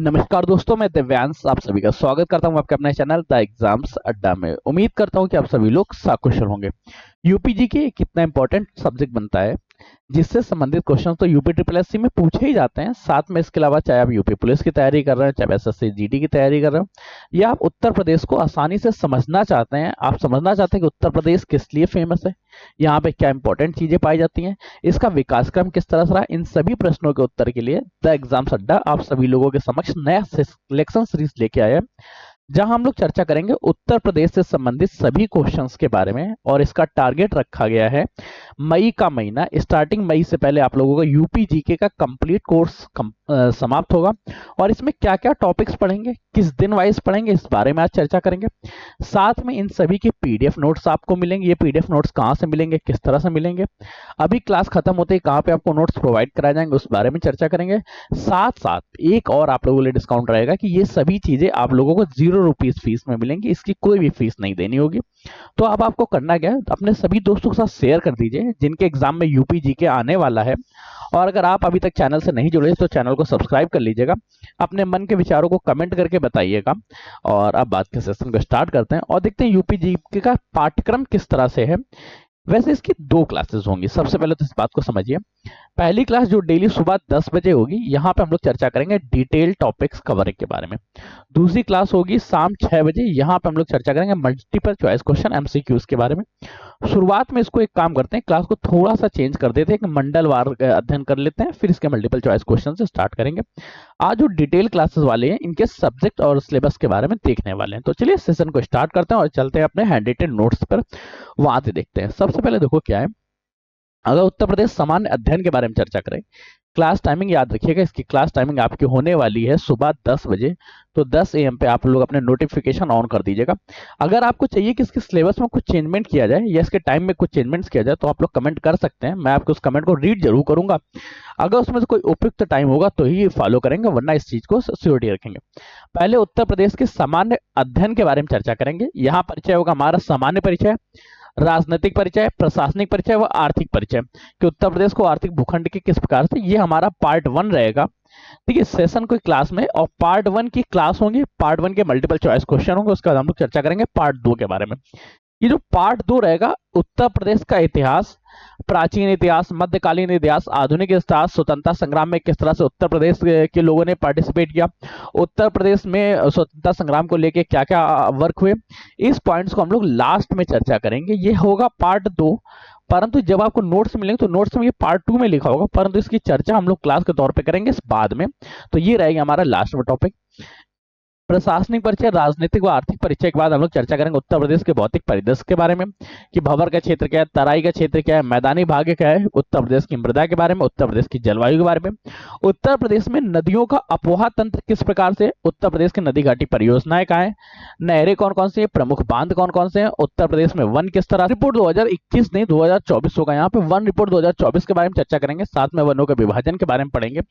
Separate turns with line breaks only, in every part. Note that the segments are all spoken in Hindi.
नमस्कार दोस्तों, मैं दिव्यांश आप सभी का स्वागत करता हूं आपके अपने चैनल द एग्जाम्स अड्डा में। उम्मीद करता हूं कि आप सभी लोग सकुशल होंगे। यूपीजी के कितना इंपॉर्टेंट सब्जेक्ट बनता है जिससे संबंधित क्वेश्चन तो यूपी ट्रिपल एससी में पूछे ही जाते हैं। साथ में इसके अलावा चाहे आप यूपी पुलिस की तैयारी कर रहे हैं, चाहे एसएससी जीडी की तैयारी कर रहे हैं, या आप उत्तर प्रदेश को आसानी से समझना चाहते हैं, आप समझना चाहते हैं कि उत्तर प्रदेश किस लिए फेमस है, यहाँ पे क्या इंपॉर्टेंट चीजें पाई जाती हैं, इसका विकास क्रम किस तरह से रहा, इन सभी प्रश्नों के उत्तर के लिए द एग्जाम्स अड्डा आप सभी लोगों के समक्ष नया सिलेक्शन सीरीज लेके आया है, जहां हम लोग चर्चा करेंगे उत्तर प्रदेश से संबंधित सभी क्वेश्चंस के बारे में। और इसका टारगेट रखा गया है मई का महीना, स्टार्टिंग मई से पहले आप लोगों का यूपी जीके का कंप्लीट कोर्स समाप्त होगा। और इसमें क्या क्या टॉपिक्स पढ़ेंगे, किस दिन वाइज पढ़ेंगे, इस बारे में आज चर्चा करेंगे। साथ में इन सभी के पीडीएफ नोट्स आपको मिलेंगे। ये पीडीएफ नोट्स कहाँ से मिलेंगे, किस तरह से मिलेंगे, अभी क्लास खत्म होते ही कहाँ पे आपको नोट्स प्रोवाइड कराए जाएंगे, उस बारे में चर्चा करेंगे। साथ साथ एक और आप लोगों के लिए डिस्काउंट रहेगा कि ये सभी चीजें आप लोगों को ₹0 फीस में मिलेंगी, इसकी कोई भी फीस नहीं देनी होगी। तो अब आपको करना क्या है, अपने सभी दोस्तों के साथ शेयर कर दीजिए जिनके एग्जाम में यूपी जीके आने वाला है। और अगर आप अभी तक चैनल से नहीं जुड़े तो चैनल को सब्सक्राइब कर लीजिएगा, अपने मन के विचारों को कमेंट करके बताइएगा। और अब बात के सेशन को स्टार्ट करते हैं और देखते हैं यूपी जीके का पाठ्यक्रम किस तरह से है। वैसे इसकी 2 क्लासेस होंगी। सबसे पहले तो इस बात को समझिए, पहली क्लास जो डेली सुबह 10 बजे होगी, यहाँ पे हम लोग चर्चा करेंगे डिटेल टॉपिक्स कवरिंग के बारे में। दूसरी क्लास होगी शाम 6 बजे, यहाँ पे हम लोग चर्चा करेंगे मल्टीपल चॉइस क्वेश्चन एमसीक्यूज के बारे में। शुरुआत में इसको एक काम करते हैं, क्लास को थोड़ा सा चेंज कर देते हैं, एक मंडलवार अध्ययन कर लेते हैं, फिर इसके मल्टीपल चॉइस क्वेश्चन से स्टार्ट करेंगे। आज जो डिटेल क्लासेस वाले हैं इनके सब्जेक्ट और सिलेबस के बारे में देखने वाले हैं। तो चलिए सेशन को स्टार्ट करते हैं और चलते हैं अपने हैंड रिटेन नोट्स पर, वहां से देखते हैं। सबसे पहले देखो क्या है, अगर उत्तर प्रदेश सामान्य अध्ययन के बारे में चर्चा करें, क्लास टाइमिंग याद रखिएगा, इसकी क्लास टाइमिंग आपकी होने वाली है सुबह 10 बजे। तो 10 AM पे आप लोग अपने नोटिफिकेशन ऑन कर दीजिएगा। अगर आपको चाहिए कि इसके सिलेबस में कुछ चेंजमेंट किया जाए या इसके टाइम में कुछ चेंजमेंट्स किया जाए तो आप लोग कमेंट कर सकते हैं, मैं आपको उस कमेंट को रीड जरूर करूंगा। अगर उसमें से कोई उपयुक्त टाइम होगा तो ही फॉलो करेंगे, वरना इस चीज को सिक्योरिटी रखेंगे। पहले उत्तर प्रदेश के सामान्य अध्ययन के बारे में चर्चा करेंगे। यहाँ परिचय होगा हमारा सामान्य परिचय, राजनीतिक परिचय, प्रशासनिक परिचय व आर्थिक परिचय कि उत्तर प्रदेश को आर्थिक भूखंड के किस प्रकार से, ये हमारा पार्ट 1 रहेगा। ठीक है, सेशन कोई क्लास में, और पार्ट 1 की क्लास होंगी, पार्ट 1 के मल्टीपल चॉइस क्वेश्चन होंगे। उसके बाद हम लोग चर्चा करेंगे पार्ट 2 के बारे में। ये जो पार्ट 2 रहेगा, उत्तर प्रदेश का इतिहास, प्राचीन इतिहास, मध्यकालीन इतिहास, आधुनिक इतिहास, स्वतंत्रता संग्राम में किस तरह से उत्तर प्रदेश के लोगों ने पार्टिसिपेट किया, उत्तर प्रदेश में स्वतंत्रता संग्राम को लेके क्या क्या वर्क हुए, इस पॉइंट्स को हम लोग लास्ट में चर्चा करेंगे। ये होगा पार्ट 2। परंतु जब आपको नोट्स मिलेंगे तो नोट्स में ये पार्ट 2 में लिखा होगा, परंतु इसकी चर्चा हम लोग क्लास के तौर पे करेंगे इस बाद में। तो ये रहेगा हमारा लास्ट में टॉपिक। प्रशासनिक परिचय, राजनीतिक व आर्थिक परिचय के बाद हम लोग चर्चा करेंगे उत्तर प्रदेश के भौतिक परिदृश्य के बारे में कि भंवर का क्षेत्र क्या है, तराई का क्षेत्र क्या है, मैदानी भाग क्या है, उत्तर प्रदेश की मृदा के बारे में, उत्तर प्रदेश की जलवायु के बारे में, उत्तर प्रदेश में नदियों का अपवाह तंत्र किस प्रकार से, उत्तर प्रदेश की नदी घाटी परियोजनाएं कहाँ है, नहरें कौन कौन सी है, प्रमुख बांध कौन कौन से हैं, उत्तर प्रदेश में वन किस तरह, रिपोर्ट 2021 नहीं 2024 होगा, यहाँ पे वन रिपोर्ट 2024 के बारे में चर्चा करेंगे। साथ में वनों के विभाजन के बारे में पढ़ेंगे,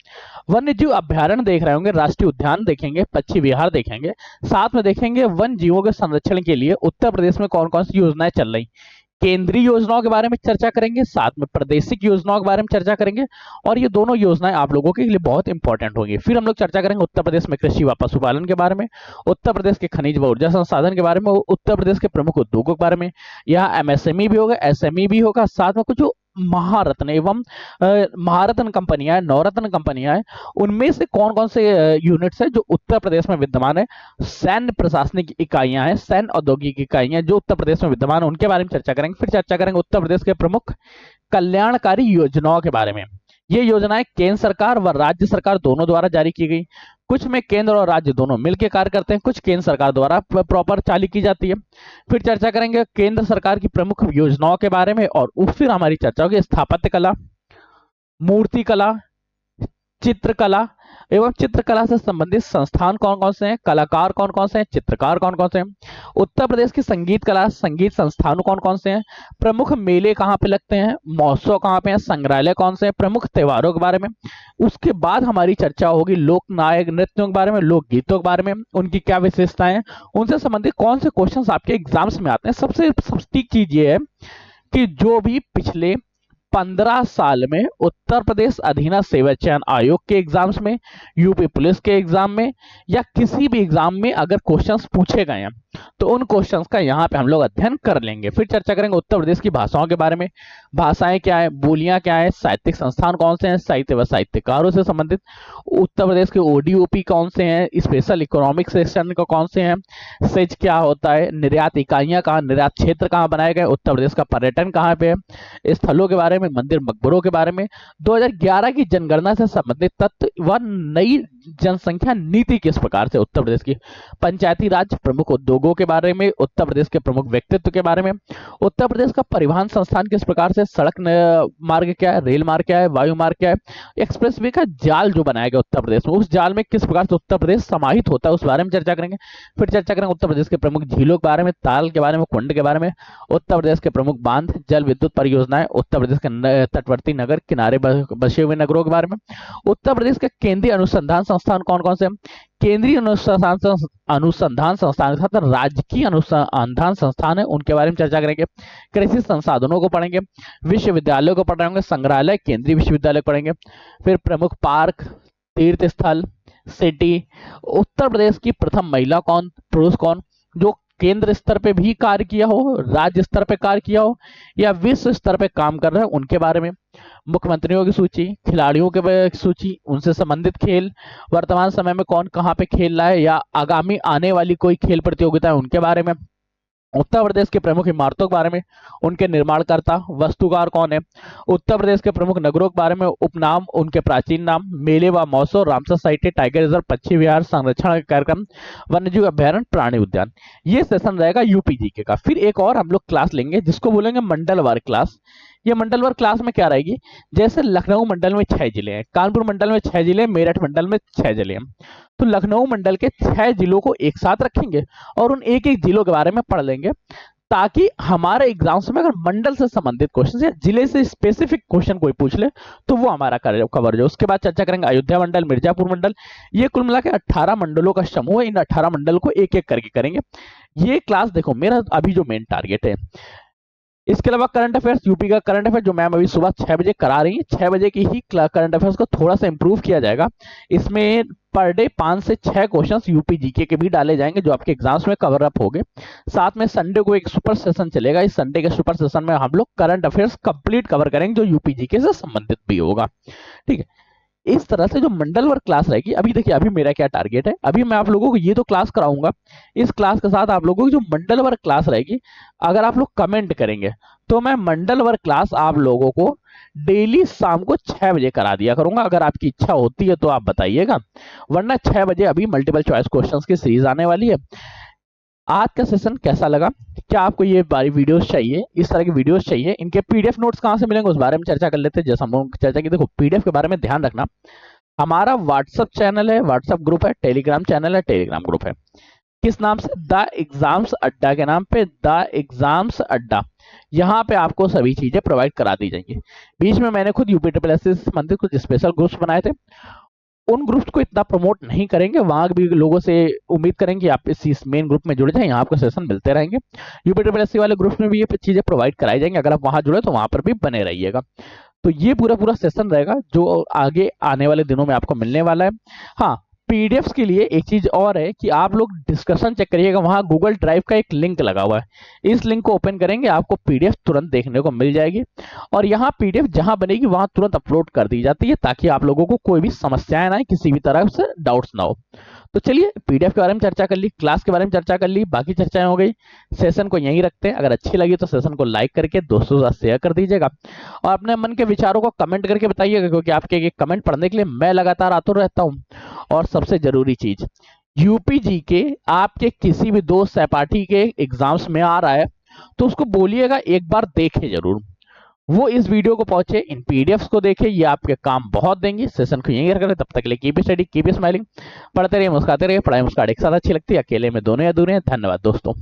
वन्य जीव अभ्यारण्य देख रहे होंगे, राष्ट्रीय उद्यान देखेंगे, पक्षी विहार देखेंगे। साथ में देखेंगे वन जीवों के संरक्षण के लिए उत्तर प्रदेश में कौन कौन सी योजनाएं चल रही, केंद्रीय योजनाओं के बारे में चर्चा करेंगे, साथ में प्रादेशिक योजनाओं के बारे में चर्चा करेंगे। और ये दोनों योजनाएं आप लोगों के लिए बहुत इंपॉर्टेंट होंगी। फिर हम लोग चर्चा करेंगे उत्तर प्रदेश में कृषि व पशुपालन के बारे में, उत्तर प्रदेश के खनिज व ऊर्जा संसाधन के बारे में, उत्तर प्रदेश के प्रमुख उद्योगों के बारे में। यहाँ एमएसएमई भी होगा, एसएमई भी होगा, साथ में कुछ महारत्न एवं महारत्न कंपनियां हैं, नवरत्न कंपनियां हैं, उनमें से कौन कौन से यूनिट्स है जो उत्तर प्रदेश में विद्यमान है। सैन्य प्रशासनिक इकाइयां हैं, सैन्य औद्योगिक इकाइयां जो उत्तर प्रदेश में विद्यमान है, उनके बारे में चर्चा करेंगे। फिर चर्चा करेंगे उत्तर प्रदेश के प्रमुख कल्याणकारी योजनाओं के बारे में। ये योजनाएं केंद्र सरकार व राज्य सरकार दोनों द्वारा जारी की गई, कुछ में केंद्र और राज्य दोनों मिलकर कार्य करते हैं, कुछ केंद्र सरकार द्वारा प्रॉपर चालू की जाती है। फिर चर्चा करेंगे केंद्र सरकार की प्रमुख योजनाओं के बारे में, और फिर हमारी चर्चा होगी स्थापत्य कला, मूर्ति कला, चित्रकला एवं चित्रकला से संबंधित संस्थान कौन कौन से हैं, कलाकार कौन कौन से हैं, चित्रकार कौन कौन से हैं, उत्तर प्रदेश की संगीत कला संगीत संस्थान कौन कौन से हैं, प्रमुख मेले कहाँ पे लगते हैं, महोत्सव कहाँ पे हैं, संग्रहालय कौन से हैं, प्रमुख त्योहारों के बारे में। उसके बाद हमारी चर्चा होगी लोक नायक नृत्यों के बारे में, लोकगीतों के बारे में, उनकी क्या विशेषताएं हैं, उनसे संबंधित कौन से क्वेश्चन आपके एग्जाम्स में आते हैं। सबसे सटीक चीज ये है कि जो भी पिछले 15 साल में उत्तर प्रदेश अधीनस्थ सेवा चयन आयोग के एग्जाम्स में, यूपी पुलिस के एग्जाम में या किसी भी एग्जाम में अगर क्वेश्चंस पूछे गए हैं तो उन क्वेश्चंस का यहाँ पे हम लोग अध्ययन कर लेंगे। फिर चर्चा करेंगे उत्तर प्रदेश की भाषाओं के बारे में, भाषाएं क्या है, बोलियां क्या है, साहित्यिक संस्थान कौन से हैं, साहित्य व साहित्यकारों से संबंधित उत्तर प्रदेश के ओडीओपी कौन से हैं, स्पेशल इकोनॉमिक सेक्शन का कौन से हैं, सेज क्या होता है, निर्यात इकाइयां कहाँ, निर्यात क्षेत्र कहाँ बनाए गए, उत्तर प्रदेश का पर्यटन कहाँ पे है, स्थलों के बारे में, मंदिर मकबरों के बारे में, 2011 की जनगणना से संबंधित तथ्य व नई जनसंख्या नीति किस प्रकार से उत्तर प्रदेश की, पंचायती राज प्रमुख उद्योगों के बारे में, उत्तर प्रदेश के प्रमुख व्यक्तित्व के बारे में, उत्तर प्रदेश का परिवहन संस्थान किस प्रकार से, सड़क मार्ग क्या है, रेल मार्ग क्या है, वायु मार्ग क्या है, एक्सप्रेसवे का जाल जो बनाया गया उत्तर प्रदेश में उस जाल में किस प्रकार से उत्तर प्रदेश समाहित होता है उस बारे में चर्चा करेंगे। फिर चर्चा करेंगे उत्तर प्रदेश के प्रमुख झीलों के बारे में, ताल के बारे में, कुंड के बारे में, उत्तर प्रदेश के प्रमुख बांध, जल विद्युत परियोजनाएं, उत्तर प्रदेश के तटवर्ती नगर किनारे बसे हुए नगरों के बारे में, उत्तर प्रदेश के केंद्रीय अनुसंधान संस्थान कौन कौन से हैं, केंद्रीय अनुसंधान संस्थान के साथ राजकीय अनुसंधान संस्थान है उनके बारे में चर्चा करेंगे। कृषि संसाधनों को पढ़ेंगे, विश्वविद्यालयों को पढ़ेंगे, संग्रहालय केंद्रीय विश्वविद्यालय पढ़ेंगे, फिर प्रमुख पार्क, तीर्थ स्थल, सिटी, उत्तर प्रदेश की प्रथम महिला कौन, पुरुष कौन जो केंद्र स्तर पे भी कार्य किया हो, राज्य स्तर पे कार्य किया हो या विश्व स्तर पे काम कर रहे हैं उनके बारे में, मुख्यमंत्रियों की सूची, खिलाड़ियों की सूची, उनसे संबंधित खेल, वर्तमान समय में कौन कहाँ पे खेल रहा है या आगामी आने वाली कोई खेल प्रतियोगिता है उनके बारे में, उत्तर प्रदेश के प्रमुख इमारतों के बारे में, उनके निर्माणकर्ता वास्तुकार कौन है, उत्तर प्रदेश के प्रमुख नगरों के बारे में, उपनाम, उनके प्राचीन नाम, मेले व महोत्सव, रामसर साइट, टाइगर रिजर्व, पक्षी विहार, संरक्षण कार्यक्रम, वन्यजीव अभ्यारण्य, प्राणी उद्यान। ये सेशन रहेगा यूपीजीके का। फिर एक और हम लोग क्लास लेंगे जिसको बोलेंगे मंडलवार क्लास। ये मंडलवार क्लास में क्या रहेगी, जैसे लखनऊ मंडल में 6 जिले हैं, कानपुर मंडल में 6 जिले, मेरठ मंडल में 6 जिले हैं, तो लखनऊ मंडल के 6 जिलों को एक साथ रखेंगे और उन एक एक जिलों के बारे में पढ़ लेंगे ताकि हमारे एग्जाम्स में अगर मंडल से संबंधित क्वेश्चन या जिले से स्पेसिफिक क्वेश्चन कोई पूछ ले तो वो हमारा कवर जो। उसके बाद चर्चा करेंगे अयोध्या मंडल, मिर्जापुर मंडल, ये कुल मिला के 18 मंडलों का समूह है। इन 18 मंडल को एक एक करके करेंगे। ये क्लास देखो मेरा अभी जो मेन टारगेट है। इसके अलावा करंट अफेयर्स, यूपी का करंट अफेयर जो मैम अभी सुबह 6 बजे करा रही है, 6 बजे की ही करंट अफेयर्स को थोड़ा सा इंप्रूव किया जाएगा। इसमें पर डे 5 से 6 क्वेश्चंस यूपी जीके के भी डाले जाएंगे जो आपके एग्जाम्स में कवर अप होंगे। साथ में संडे को एक सुपर सेशन चलेगा। इस संडे के सुपर सेशन में हम लोग करंट अफेयर्स कंप्लीट कवर करेंगे जो यूपी जीके से संबंधित भी होगा। ठीक है, इस तरह से जो मंडलवार क्लास रहेगी। अभी देखिए अभी मेरा क्या टारगेट है, अभी मैं आप लोगों को ये तो क्लास कराऊंगा, इस क्लास के साथ आप लोगों की जो मंडलवार क्लास रहेगी, अगर आप लोग कमेंट करेंगे तो मैं मंडलवार क्लास आप लोगों को डेली शाम को 6 बजे करा दिया करूंगा। अगर आपकी इच्छा होती है तो आप बताइएगा, वरना 6 बजे अभी मल्टीपल चॉइस क्वेश्चंस की सीरीज आने वाली है। आज का सेशन कैसा लगा, क्या आपको ये बारी वीडियोस चाहिए, इस तरह की वीडियोस चाहिए, इनके पीडीएफ नोट्स कहाँ से मिलेंगे उस बारे में चर्चा कर लेते हैं। जैसे हम लोग चर्चा की, देखो पीडीएफ के बारे में ध्यान रखना, हमारा व्हाट्सएप चैनल है, व्हाट्सएप ग्रुप है, टेलीग्राम चैनल है, टेलीग्राम ग्रुप है। किस नाम से, द एग्जाम्स अड्डा के नाम पे, द एग्जाम्स अड्डा। यहाँ पे आपको सभी चीजें प्रोवाइड करा दी जाएंगी। बीच में मैंने खुद यूपी ट्रिपल एस से संबंधित कुछ स्पेशल ग्रुप्स बनाए थे, उन ग्रुप्स को इतना प्रमोट नहीं करेंगे। वहां भी लोगों से उम्मीद करेंगे आप इस मेन ग्रुप में जुड़ जाए, यहाँ आपको सेशन मिलते रहेंगे। यूपी ट्रिपल एस वाले ग्रुप्स में भी ये चीजें प्रोवाइड कराई जाएंगी। अगर आप वहां जुड़े तो वहां पर भी बने रहिएगा। तो ये पूरा सेशन रहेगा जो आगे आने वाले दिनों में आपको मिलने वाला है। हाँ, पीडीएफ्स के लिए एक चीज और है कि आप लोग डिस्कशन चेक करिएगा, वहां गूगल ड्राइव का एक लिंक लगा हुआ है। इस लिंक को ओपन करेंगे आपको पीडीएफ तुरंत देखने को मिल जाएगी और यहाँ पीडीएफ जहां बनेगी वहां तुरंत अपलोड कर दी जाती है ताकि आप लोगों को कोई भी समस्याएं ना आए, किसी भी तरह से डाउट्स ना हो। तो चलिए पीडीएफ के बारे में चर्चा कर ली, क्लास के बारे में चर्चा कर ली, बाकी चर्चाएं हो गई। सेशन को यहीं रखते हैं। अगर अच्छी लगी तो सेशन को लाइक करके दोस्तों के साथ शेयर कर दीजिएगा और अपने मन के विचारों को कमेंट करके बताइएगा, क्योंकि आपके एक कमेंट पढ़ने के लिए मैं लगातार आतुर रहता हूं। और सबसे जरूरी चीज, यूपी जीके आपके किसी भी दोस्त सहपाठी के एग्जाम्स में आ रहा है तो उसको बोलिएगा एक बार देखे जरूर, वो इस वीडियो को पहुंचे, इन पीडीएफ्स को देखे, ये आपके काम बहुत देंगे। सेशन को यहीं रखें, तब तक के लिए कीप स्टडी, कीप स्माइलिंग, पढ़ते रहिए, मुस्कुराते रहिए। पढ़ाई मुस्कुराहट एक साथ अच्छी लगती है, अकेले में दोनों या दूर हैं। धन्यवाद दोस्तों।